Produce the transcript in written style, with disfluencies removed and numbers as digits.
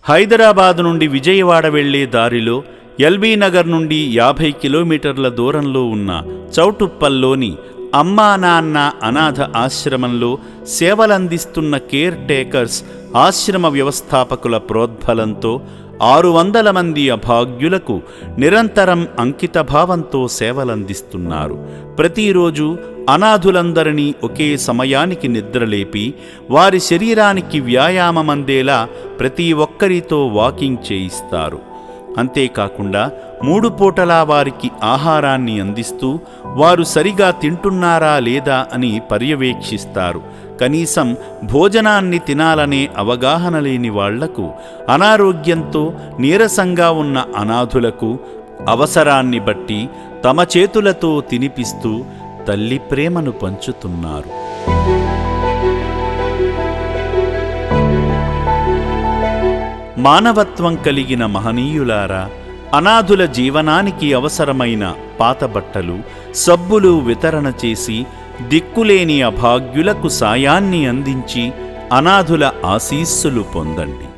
హైదరాబాదు నుండి విజయవాడ వెళ్లే దారిలో ఎల్బీ నగర్ నుండి 50 కిలోమీటర్ల దూరంలో ఉన్న చౌటుప్పల్లోని అమ్మా నాన్న అనాథ ఆశ్రమంలో సేవలందిస్తున్న కేర్ టేకర్స్ ఆశ్రమ వ్యవస్థాపకుల ప్రోద్బలంతో 600 మంది అభాగ్యులకు నిరంతరం అంకితభావంతో సేవలందిస్తున్నారు. ప్రతిరోజు అనాథులందరినీ ఒకే సమయానికి నిద్రలేపి వారి శరీరానికి వ్యాయామమందేలా ప్రతి ఒక్కరితో వాకింగ్ చేయిస్తారు. అంతేకాకుండా 3 పూటలా వారికి ఆహారాన్ని అందిస్తూ వారు సరిగా తింటున్నారా లేదా అని పర్యవేక్షిస్తారు. కనీసం భోజనాన్ని తినాలనే అవగాహన లేని వాళ్లకు, అనారోగ్యంతో నీరసంగా ఉన్న అనాథులకు అవసరాన్ని బట్టి తమ చేతులతో తినిపిస్తూ తల్లి ప్రేమను పంచుతున్నారు. మానవత్వం కలిగిన మహనీయులారా, అనాథుల జీవనానికి అవసరమైన పాత బట్టలు, సబ్బులు వితరణ చేసి దిక్కులేని అభాగ్యులకు సాయాన్ని అందించి అనాథుల ఆశీస్సులు పొందండి.